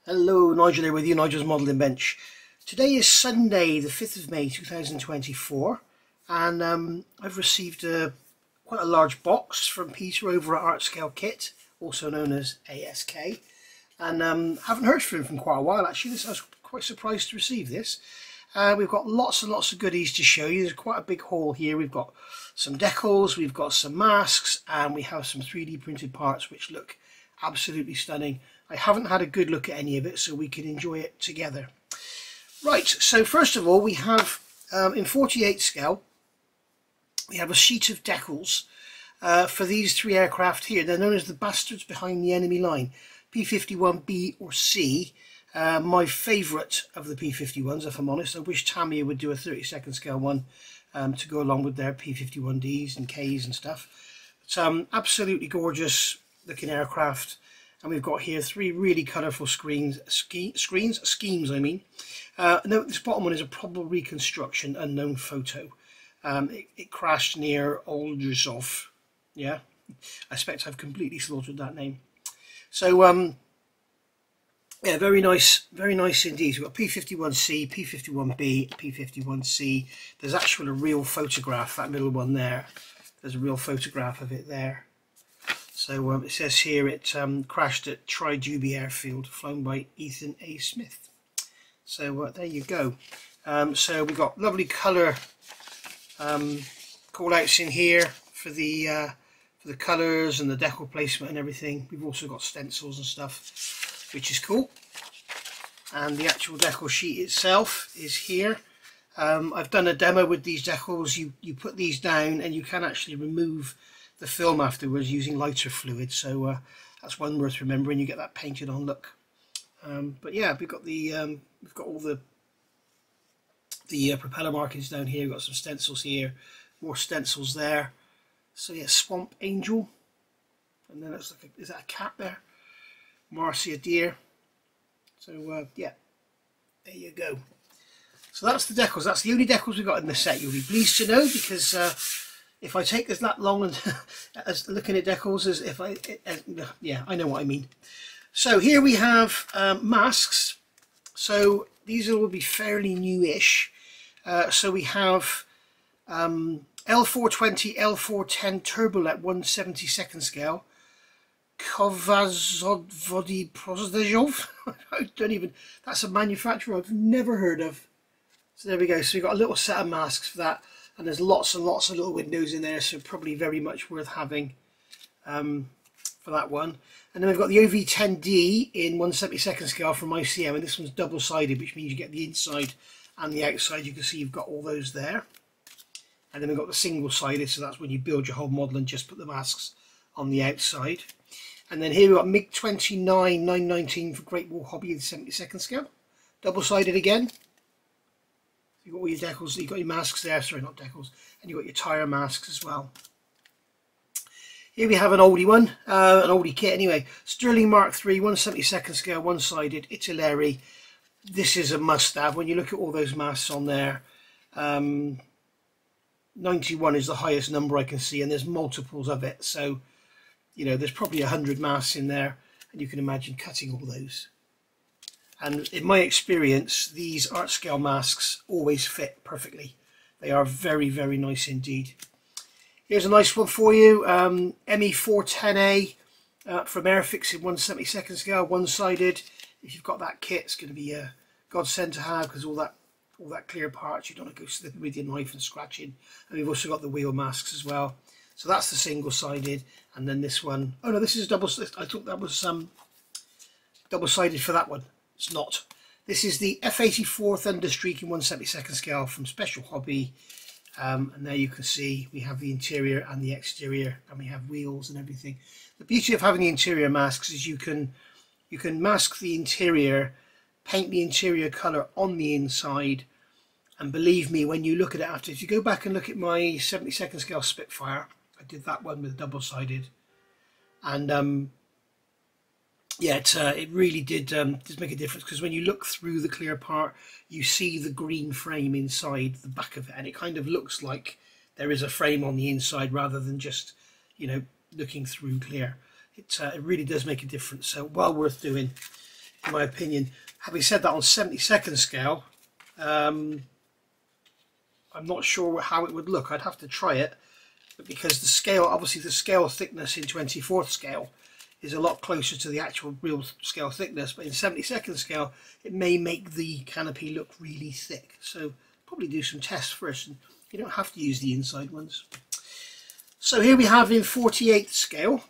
Hello, Nigel here with you, Nigel's Modelling Bench. Today is Sunday, the 5th of May 2024, and I've received quite a large box from Peter over at Art Scale Kit, also known as ASK, and haven't heard from him for quite a while actually. I was quite surprised to receive this. We've got lots and lots of goodies to show you. There's quite a big haul here. We've got some decals, we've got some masks, and we have some 3D printed parts which look absolutely stunning. I haven't had a good look at any of it, so we can enjoy it together. Right, so first of all, we have in 48 scale, we have a sheet of decals for these three aircraft here. They're known as the bastards behind the enemy line, P-51B or C. My favourite of the P-51s, if I'm honest. I wish Tamiya would do a 32nd scale one to go along with their P-51Ds and Ks and stuff. But, absolutely gorgeous looking aircraft. And we've got here three really colourful schemes. No, this bottom one is a probable reconstruction, unknown photo. It crashed near Oldershof. Yeah, I expect I've completely slaughtered that name. So yeah, very nice indeed. We've got P-51C, P-51B, P-51C. There's actually a real photograph, that middle one there. There's a real photograph of it there. So it says here it crashed at Trijuby Airfield, flown by Ethan A. Smith. So there you go. So we've got lovely colour call-outs in here for the colours and the decal placement and everything. We've also got stencils and stuff, which is cool. And the actual decal sheet itself is here. I've done a demo with these decals. You put these down and you can actually remove the film afterwards using lighter fluid, so that's one worth remembering. You get that painted on look. But yeah, we've got all the propeller markings down here. We've got some stencils here, more stencils there. So yeah, Swamp Angel, and then it's like is that a cat there? Marcia Deer. So yeah, there you go. So that's the decals. That's the only decals we've got in the set. You'll be pleased to know, because if I take this that long and as looking at decals, as if yeah, I know what I mean. So here we have masks. So these will be fairly newish. So we have L420, L410 Turbolet 1/72nd scale. Kovazodvody Prozdejov. I don't even. That's a manufacturer I've never heard of. So there we go. So we've got a little set of masks for that. And there's lots and lots of little windows in there, so probably very much worth having for that one. And then we've got the OV10D in 1/72nd scale from ICM, and this one's double-sided, which means you get the inside and the outside. You can see you've got all those there. And then we've got the single-sided, so that's when you build your whole model and just put the masks on the outside. And then here we've got MiG-29 919 for Great Wall Hobby in 72nd scale, double-sided again. You've got all your decals, you've got your masks there, sorry, not decals, and you've got your tyre masks as well. Here we have an oldie one, an oldie kit anyway. Sterling Mark III, 1/72nd scale, one-sided, Italeri. This is a must-have. When you look at all those masks on there, 91 is the highest number I can see, and there's multiples of it. So, you know, there's probably 100 masks in there, and you can imagine cutting all those. And in my experience, these art scale masks always fit perfectly. They are very, very nice indeed. Here's a nice one for you. ME410A from Airfix in 1/72nd scale, one-sided. If you've got that kit, it's going to be a godsend to have, because all that clear parts, you don't want to go slipping with your knife and scratching. And we've also got the wheel masks as well. So that's the single-sided. And then this one, oh no, this is double. I thought that was double-sided for that one. It's not. This is the F-84 Thunderstreak in 1/72nd scale from Special Hobby, and there you can see we have the interior and the exterior, and we have wheels and everything. The beauty of having the interior masks is you can mask the interior, paint the interior colour on the inside, and believe me, when you look at it after, if you go back and look at my 72nd scale Spitfire, I did that one with double-sided, and yeah, it really did make a difference, because when you look through the clear part, you see the green frame inside the back of it, and it kind of looks like there is a frame on the inside rather than just, you know, looking through clear. It really does make a difference, so well worth doing. in my opinion. Having said that, on 72nd scale, I'm not sure how it would look. I'd have to try it, but because the scale, obviously the scale thickness in 24th scale is a lot closer to the actual real scale thickness, but in 72nd scale it may make the canopy look really thick. So probably do some tests first, and you don't have to use the inside ones. So here we have in 48th scale,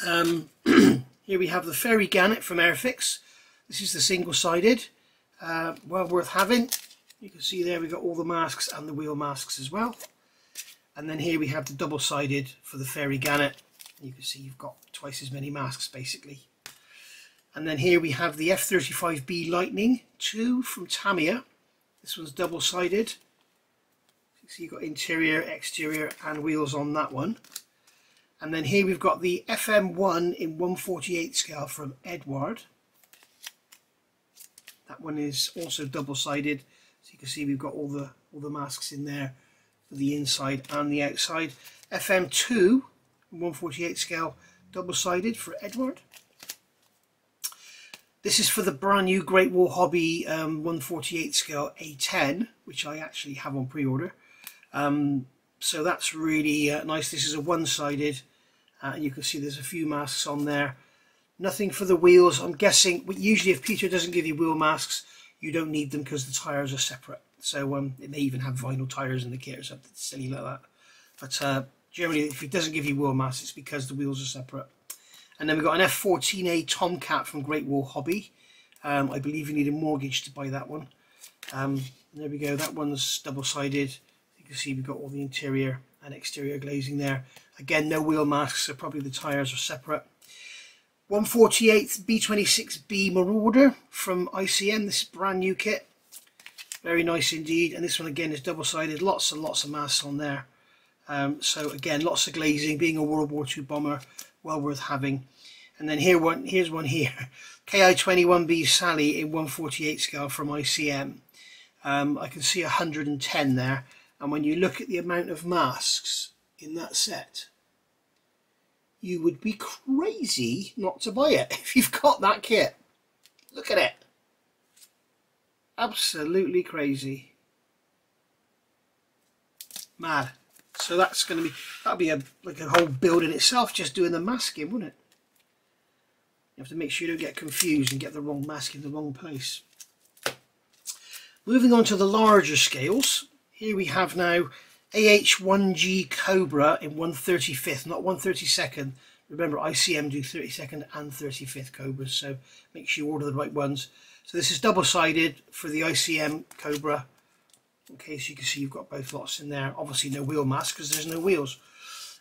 here we have the Fairy Gannet from Airfix. This is the single-sided, well worth having. You can see there we've got all the masks and the wheel masks as well. And then here we have the double-sided for the Fairy Gannet. You can see you've got twice as many masks basically. And then here we have the F35B Lightning 2 from Tamiya. This one's double-sided. So you've got interior, exterior and wheels on that one. And then here we've got the FM1 in 1/48 scale from Edward. That one is also double-sided. So you can see we've got all the masks in there for the inside and the outside. FM2 in 1/48 scale, double-sided for Edward. This is for the brand new Great Wall Hobby 1/48 scale A10, which I actually have on pre-order. So that's really nice. This is a one-sided, and you can see there's a few masks on there. Nothing for the wheels. I'm guessing usually if Peter doesn't give you wheel masks, you don't need them because the tyres are separate. So it may even have vinyl tyres in the kit or something silly like that. But generally, if he doesn't give you wheel masks, it's because the wheels are separate. And then we've got an F14A Tomcat from Great Wall Hobby. I believe you need a mortgage to buy that one. There we go. That one's double-sided. You can see we've got all the interior and exterior glazing there. Again, no wheel masks, so probably the tyres are separate. 1/48 B26B Marauder from ICM. This is brand new kit. Very nice indeed. And this one again is double-sided. Lots and lots of masks on there. So again, lots of glazing. Being a World War II bomber, well worth having. And then here's one here. KI-21B Sally in 1/48 scale from ICM. I can see 110 there. And when you look at the amount of masks in that set, you would be crazy not to buy it if you've got that kit. Look at it. Absolutely crazy. Mad. So that's going to be, that'll be like a whole build in itself, just doing the masking, wouldn't it? You have to make sure you don't get confused and get the wrong mask in the wrong place. Moving on to the larger scales, here we have now AH1G Cobra in 1/35th, not 1/32nd. Remember, ICM do 32nd and 35th Cobras, so make sure you order the right ones. So this is double-sided for the ICM Cobra. Okay, so you can see you've got both lots in there. Obviously no wheel mask because there's no wheels.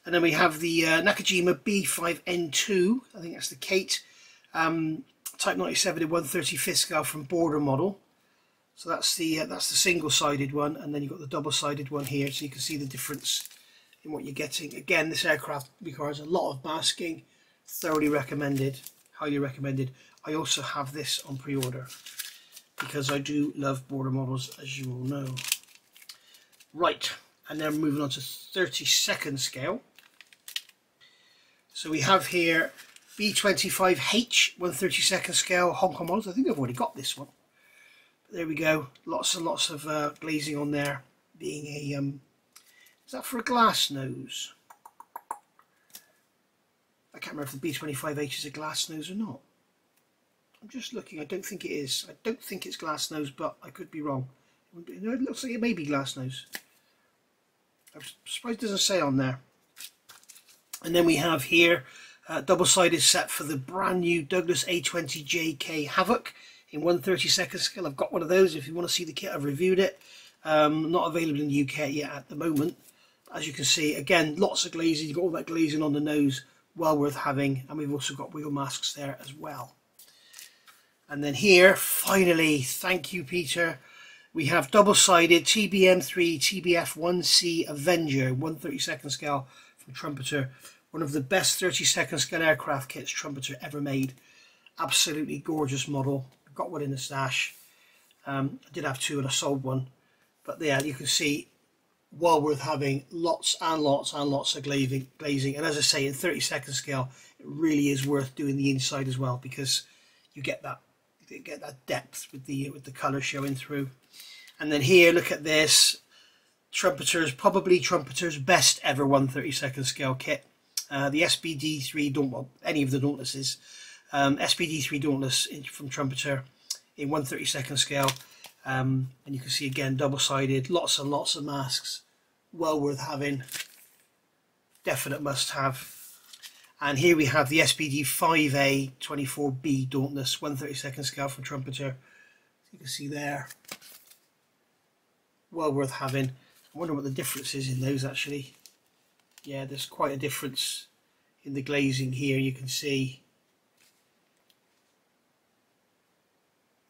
And then we have the Nakajima B5N2, I think that's the Kate, Type 97 in 1/35th scale from Border model. So that's the single-sided one, and then you've got the double-sided one here, so you can see the difference in what you're getting. Again, this aircraft requires a lot of masking. Thoroughly recommended, highly recommended. I also have this on pre-order because I do love Border models, as you all know. Right, and then moving on to 32nd scale. So we have here B25H 1/32nd scale Hong Kong models. I think I've already got this one. There we go, lots and lots of glazing on there, being a, is that for a glass nose? I can't remember if the B25H is a glass nose or not. I'm just looking, I don't think it is. I don't think it's glass nose, but I could be wrong. It looks like it may be glass nose. I'm surprised it doesn't say on there. And then we have here, double-sided set for the brand new Douglas A20JK Havoc in 1/32nd scale. I've got one of those. If you want to see the kit, I've reviewed it. Not available in the UK yet at the moment. As you can see, again, lots of glazing. You've got all that glazing on the nose, well worth having. And we've also got wheel masks there as well. And then here, finally, thank you, Peter, we have double-sided TBM3 TBF1C Avenger 1/32nd scale from Trumpeter. One of the best 32nd scale aircraft kits Trumpeter ever made. Absolutely gorgeous model. Got one in the stash. I did have two and I sold one, but yeah, you can see well worth having. Lots and lots and lots of glazing, and as I say, in 32nd scale it really is worth doing the inside as well, because you get that depth with the colour showing through. And then here, look at this. Probably Trumpeter's best ever 1/32 scale kit. The SPD3 any of the Dauntlesses. SPD3 Dauntless from Trumpeter in 1/32 scale. And you can see again, double-sided, lots and lots of masks. Well worth having. Definite must-have. And here we have the SPD 5A 24B Dauntless 1/32 scale from Trumpeter. You can see there. Well worth having. I wonder what the difference is in those actually. Yeah, there's quite a difference in the glazing here. You can see.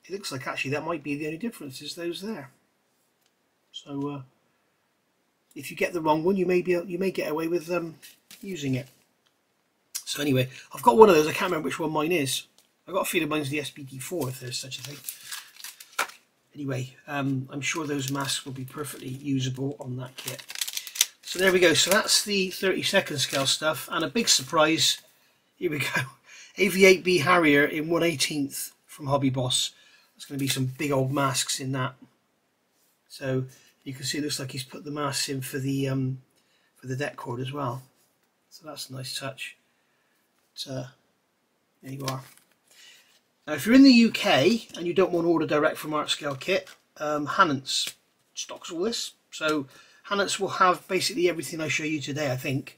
It looks like actually that might be the only difference, is those there. So if you get the wrong one, you may get away with using it. So anyway, I've got one of those. I can't remember which one mine is. I've got a feeling mine's the SPD4 if there's such a thing. Anyway, I'm sure those masks will be perfectly usable on that kit. So there we go. So that's the 32nd scale stuff, and a big surprise. Here we go. AV8B Harrier in 1/18 from Hobby Boss. There's going to be some big old masks in that. So you can see it looks like he's put the masks in for the deck cord as well. So that's a nice touch. There you are. Now, if you're in the UK and you don't want to order direct from Art Scale Kit, Hannants stocks all this. So Hannants will have basically everything I show you today, I think,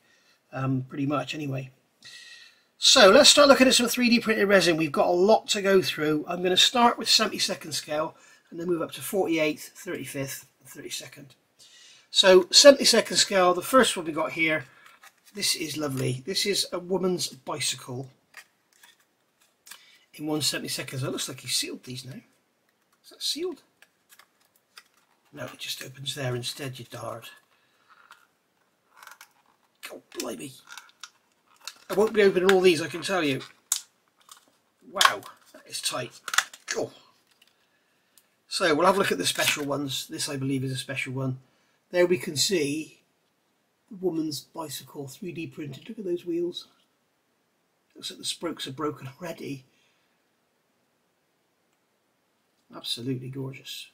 pretty much anyway. So let's start looking at some 3D printed resin. We've got a lot to go through. I'm going to start with 72nd scale and then move up to 48th, 35th and 32nd. So 72nd scale, the first one we got here, this is lovely. This is a woman's bicycle in 1/72. It looks like he sealed these now. Is that sealed? No, it just opens there instead, you dard. God blimey. I won't be opening all these, I can tell you. Wow, that is tight. Cool. So we'll have a look at the special ones. This, I believe, is a special one. There we can see the woman's bicycle 3D printed. Look at those wheels. Looks like the spokes are broken already. Absolutely gorgeous.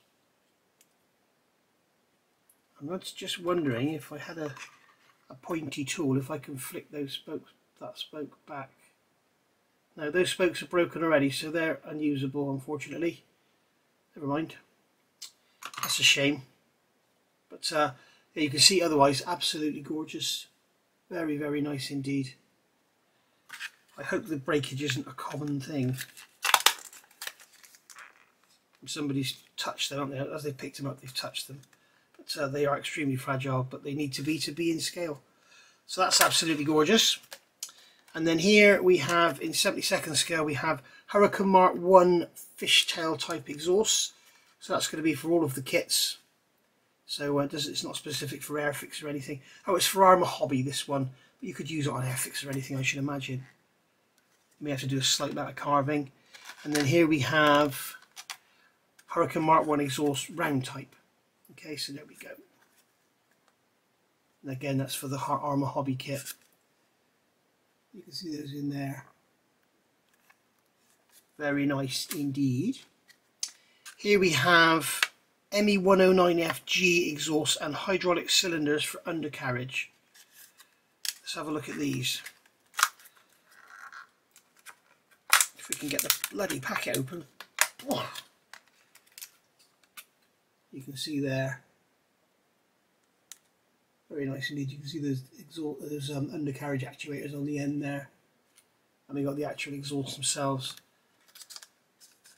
I'm just wondering if I had a pointy tool, if I can flick those spokes, that spoke back. No, those spokes are broken already, so they're unusable, unfortunately. Never mind. That's a shame. But yeah, you can see otherwise absolutely gorgeous. Very, very nice indeed. I hope the breakage isn't a common thing. Somebody's touched them, haven't they? As they've picked them up, they've touched them. But they are extremely fragile, but they need to be in scale. So that's absolutely gorgeous. And then here we have, in 72nd scale, we have Hurricane Mark 1 fishtail type exhaust. So that's going to be for all of the kits. So it's not specific for Airfix or anything. Oh, it's for Armour Hobby, this one. But you could use it on Airfix or anything, I should imagine. You may have to do a slight amount of carving. And then here we have Hurricane Mark 1 exhaust round type. Okay, so there we go. And again, that's for the Armour Hobby kit. You can see those in there. Very nice indeed. Here we have ME109FG exhaust and hydraulic cylinders for undercarriage. Let's have a look at these. If we can get the bloody packet open. Oh. You can see there. Very nice indeed. You can see those undercarriage actuators on the end there. And we got the actual exhausts themselves.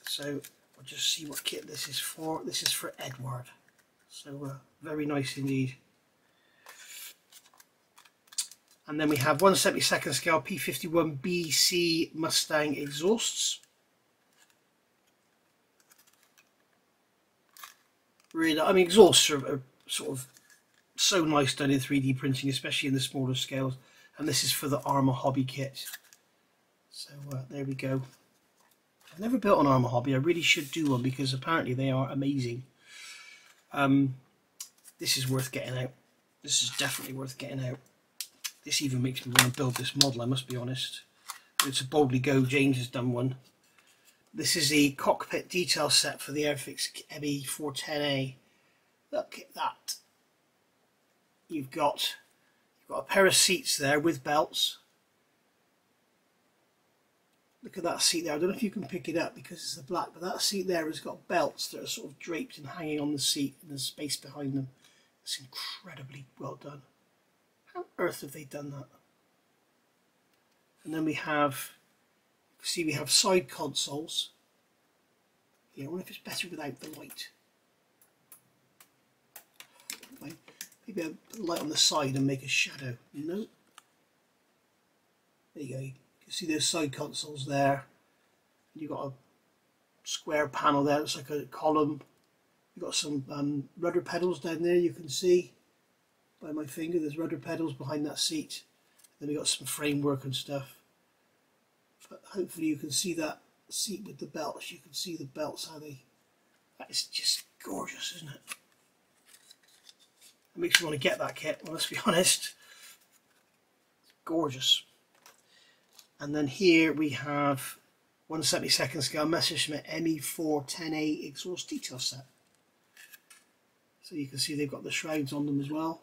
So we'll just see what kit this is for. This is for Edward. So very nice indeed. And then we have 1/72 scale P51 BC Mustang exhausts. Really, I mean, exhausts are sort of so nice done in 3D printing, especially in the smaller scales. And this is for the Armour Hobby kit. So there we go. I've never built an Armour Hobby. I really should do one because apparently they are amazing. This is worth getting out. This is definitely worth getting out. This even makes me want to build this model, I must be honest. It's a Boldly Go. James has done one. This is the cockpit detail set for the Airfix ME410A. Look at that. You've got a pair of seats there with belts. Look at that seat there. I don't know if you can pick it up because it's the black, but that seat there has got belts that are sort of draped and hanging on the seat, and there's space behind them. It's incredibly well done. How on earth have they done that? And then we have, you can see we have side consoles. Yeah, I wonder if it's better without the light. Maybe I'll put the light on the side and make a shadow. No. There you go. You can see those side consoles there. You've got a square panel there. It's like a column. You've got some rudder pedals down there. You can see by my finger. There's rudder pedals behind that seat. Then we've got some framework and stuff. But hopefully you can see that seat with the belts. You can see the belts, how they... That is just gorgeous, isn't it? It makes me want to get that kit, well, let's be honest. It's gorgeous. And then here we have 1/72 scale Messerschmitt ME410A exhaust detail set. So you can see they've got the shrouds on them as well.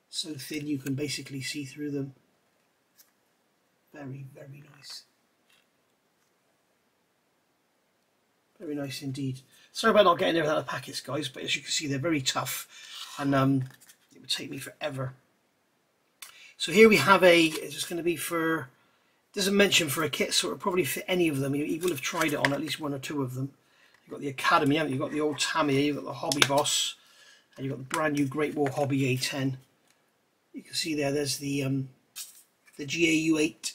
So thin you can basically see through them. Very, very nice. Very nice indeed. Sorry about not getting there without the packets, guys, but as you can see, they're very tough, and it would take me forever. So here we have it's just going to be for, doesn't mention for a kit, so it'll probably fit any of them. You will have tried it on at least one or two of them. You've got the Academy, haven't you? You've got the old Tamiya, you've got the Hobby Boss, and you've got the brand new Great Wall Hobby A10. You can see there's the GAU8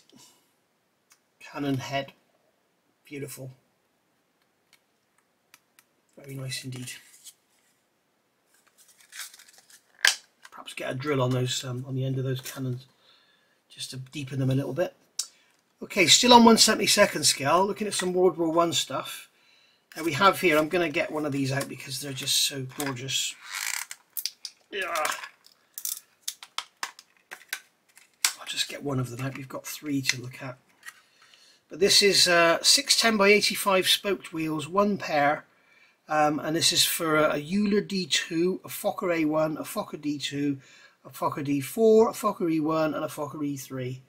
cannon head. Beautiful. Very nice indeed. Perhaps get a drill on those on the end of those cannons, just to deepen them a little bit. Okay, still on 1/72 scale, looking at some World War I stuff. We have here, I'm going to get one of these out because they're just so gorgeous. Yeah. I'll just get one of them out. We've got three to look at. But this is 610 by 85 spoked wheels, one pair. And this is for a Euler D2, a Fokker A1, a Fokker D2, a Fokker D4, a Fokker E1 and a Fokker E3.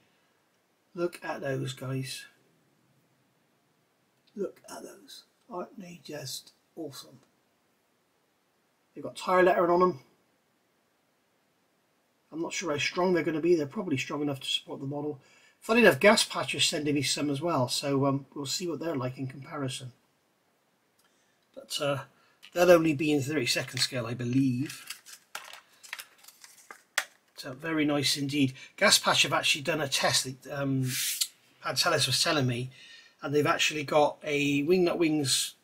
Look at those, guys. Look at those. Aren't they just awesome? They've got tyre lettering on them. I'm not sure how strong they're going to be. They're probably strong enough to support the model. Funny enough, Gas Patch is sending me some as well, so we'll see what they're like in comparison. But they'll only be in 32nd scale, I believe. So very nice indeed. Gas Patch have actually done a test. Pantelis was telling me, and they've actually got a Wingnut Wings,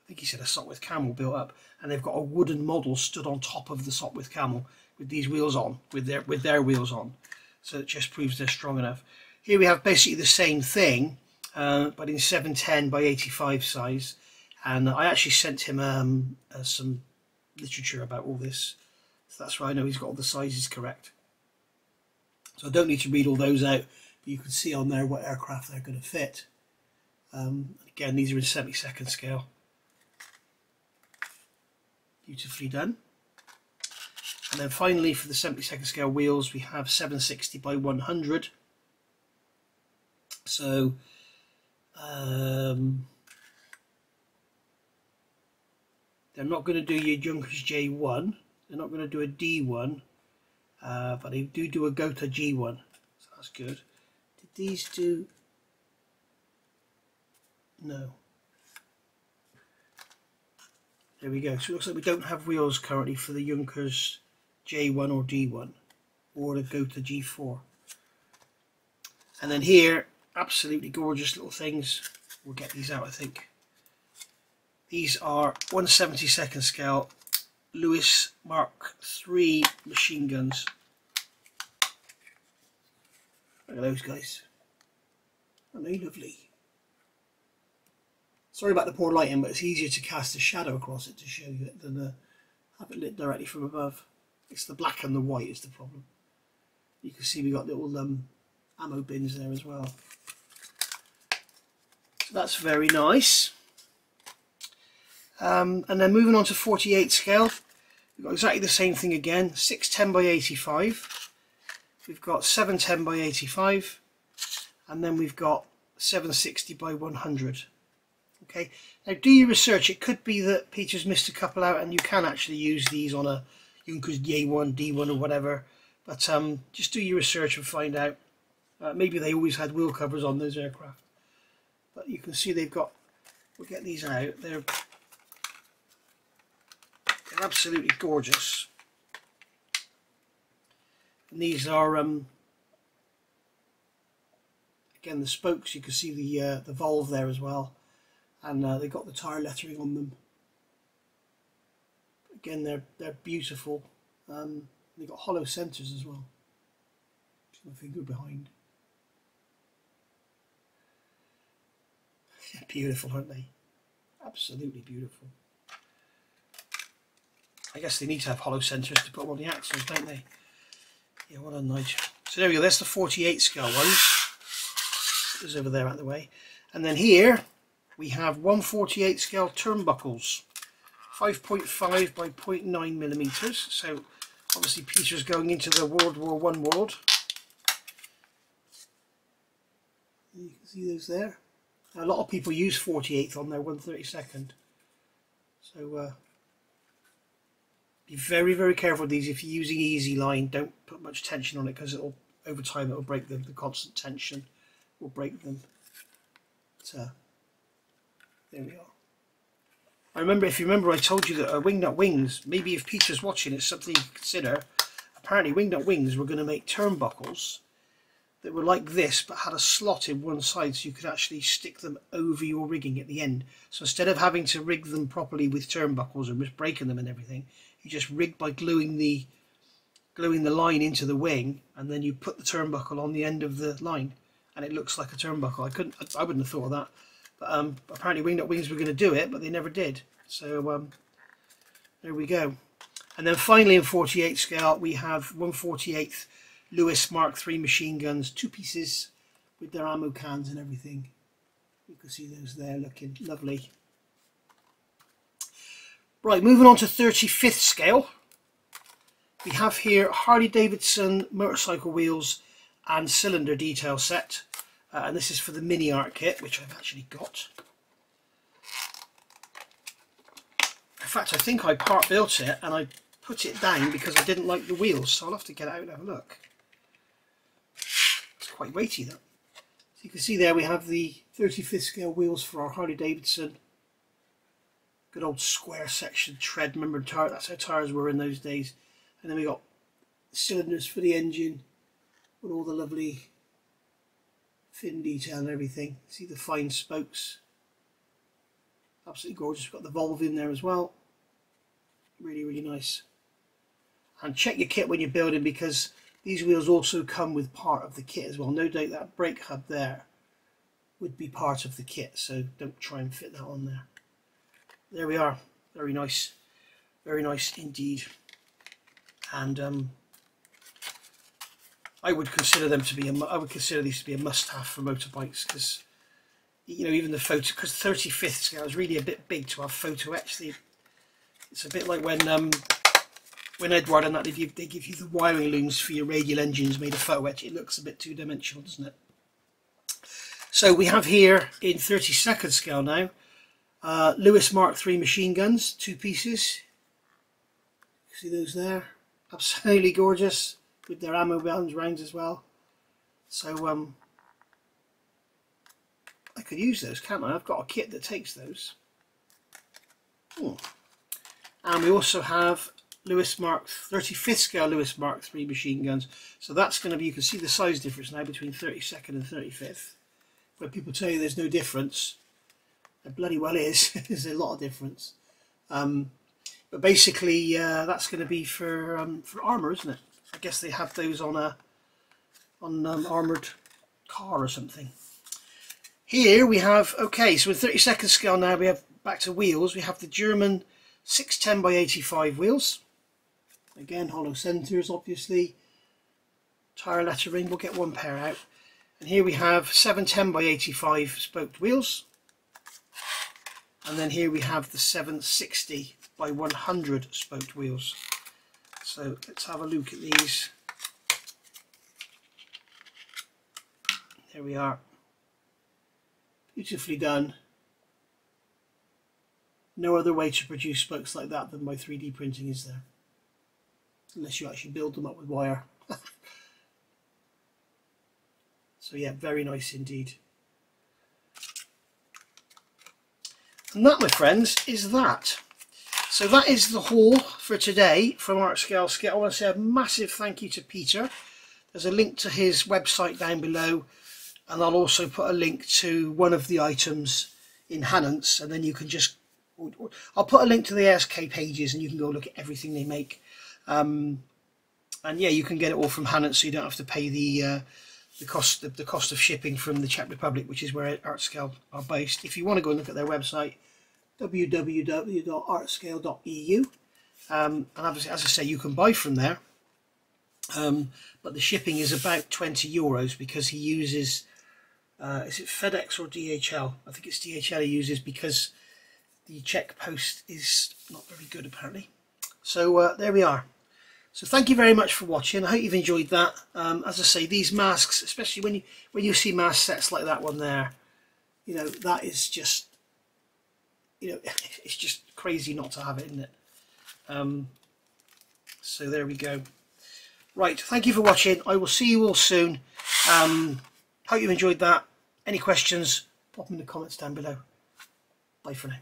I think he said a Sopwith Camel built up, and they've got a wooden model stood on top of the Sopwith Camel with these wheels on, with their wheels on. So it just proves they're strong enough. Here we have basically the same thing, but in 710 by 85 size. And I actually sent him some literature about all this, so that's why I know he's got all the sizes correct. So I don't need to read all those out, but you can see on there what aircraft they're going to fit. Again, these are in 72nd scale. Beautifully done. And then finally, for the 72nd scale wheels, we have 760 by 100. So they're not going to do your Junkers J1, they're not going to do a D1, but they do a Gotha G1, so that's good. Did these do... No. There we go, so it looks like we don't have wheels currently for the Junkers J1 or D1, or the Gotha G4. And then here, absolutely gorgeous little things. We'll get these out, I think. These are 1/72 scale Lewis Mark III machine guns. Look at those guys. Aren't they lovely? Sorry about the poor lighting, but it's easier to cast a shadow across it to show you it than have it lit directly from above. It's the black and the white is the problem. You can see we got little ammo bins there as well. So that's very nice. And then moving on to 48 scale, we've got exactly the same thing again. 610 by 85. We've got 710 by 85, and then we've got 760 by 100. Okay, now do your research. It could be that Peter's missed a couple out, and you can actually use these on a Junkers A1, D1 or whatever. But just do your research and find out. Maybe they always had wheel covers on those aircraft. But you can see they've got. We'll get these out. They're absolutely gorgeous. And these are again the spokes. You can see the valve there as well, and they've got the tire lettering on them. Again, they're beautiful. They've got hollow centers as well. My finger behind. Beautiful, aren't they? Absolutely beautiful. I guess they need to have hollow centers to put them on the axles, don't they? Yeah, well done, Nigel. So there we go, that's the 48 scale ones. Those over there out of the way. And then here we have 1/48 scale turnbuckles. 5.5 by 0.9 millimeters. So obviously Peter's going into the World War I world. You can see those there. Now, a lot of people use 48th on their 1/32. So be very, very careful with these. If you're using easy line, don't put much tension on it, because it'll, over time, it'll break them. The constant tension will break them. But, there we are. I remember, if you remember, I told you that Wingnut Wings, maybe if Peter's watching, it's something you can consider. Apparently, Wingnut Wings were going to make turnbuckles that were like this, but had a slot in one side, so you could actually stick them over your rigging at the end. So instead of having to rig them properly with turnbuckles and just breaking them and everything, you just rig by gluing the line into the wing, and then you put the turnbuckle on the end of the line, and it looks like a turnbuckle. I wouldn't have thought of that, but apparently Wingnut Wings were going to do it, but they never did. So there we go. And then finally, in 48 scale, we have 1/48 Lewis Mark III machine guns, 2 pieces with their ammo cans and everything. You can see those there looking lovely. Right, moving on to 35th scale. We have here Harley Davidson motorcycle wheels and cylinder detail set. And this is for the mini art kit, which I've actually got. In fact, I think I part built it and I put it down because I didn't like the wheels. So I'll have to get it out and have a look. It's quite weighty, that. So you can see there we have the 35th scale wheels for our Harley Davidson. Good old square section tread. Remember, that's how tyres were in those days. And then we got cylinders for the engine with all the lovely fin detail and everything. See the fine spokes. Absolutely gorgeous. We've got the valve in there as well. Really, really nice. And check your kit when you're building, because these wheels also come with part of the kit as well. No doubt that brake hub there would be part of the kit, so don't try and fit that on there. There we are. Very nice indeed. And I would consider them to be I would consider these to be a must-have for motorbikes, because you know, even the photo, because 35th scale is really a bit big to have photo etched. It's a bit like when Edward and that they give you the wiring looms for your radial engines made of photo etch. It looks a bit two-dimensional, doesn't it? So we have here in 32nd scale now Lewis Mark III machine guns, 2 pieces. See those there? Absolutely gorgeous, with their ammo rounds as well. So I could use those, can't I? I've got a kit that takes those. And we also have Lewis Mark 35th scale Lewis Mark III machine guns. So that's going to be, you can see the size difference now between 32nd and 35th. Where people tell you there's no difference, there bloody well is. There's a lot of difference. But basically, that's going to be for armour, isn't it? I guess they have those on a armoured car or something. Here we have, okay, so with 32nd scale now, we have back to wheels. We have the German 610 by 85 wheels. Again, hollow centres, obviously. Tyre lettering, we'll get one pair out. And here we have 710 by 85 spoked wheels. And then here we have the 760 by 100 spoked wheels. So let's have a look at these. There we are. Beautifully done. No other way to produce spokes like that than by 3D printing, is there? Unless you actually build them up with wire. So yeah, very nice indeed. And that, my friends, is that. So that is the haul for today from Art Scale Skit. I want to say a massive thank you to Peter. There's a link to his website down below, and I'll also put a link to one of the items in Hannants, and then you can just, I'll put a link to the ASK pages and you can go look at everything they make. And yeah, you can get it all from Hannants, so you don't have to pay the cost of shipping from the Czech Republic, which is where Art Scale are based. If you want to go and look at their website, www.artscale.eu, and obviously, as I say, you can buy from there, but the shipping is about €20 because he uses is it FedEx or DHL? I think it's DHL he uses because the Czech post is not very good apparently. So there we are. So thank you very much for watching. I hope you've enjoyed that. As I say, these masks, especially when you see mask sets like that one there, you know, that is just, you know, it's just crazy not to have it, isn't it? So there we go. Right, thank you for watching. I will see you all soon. Hope you enjoyed that. Any questions, pop them in the comments down below. Bye for now.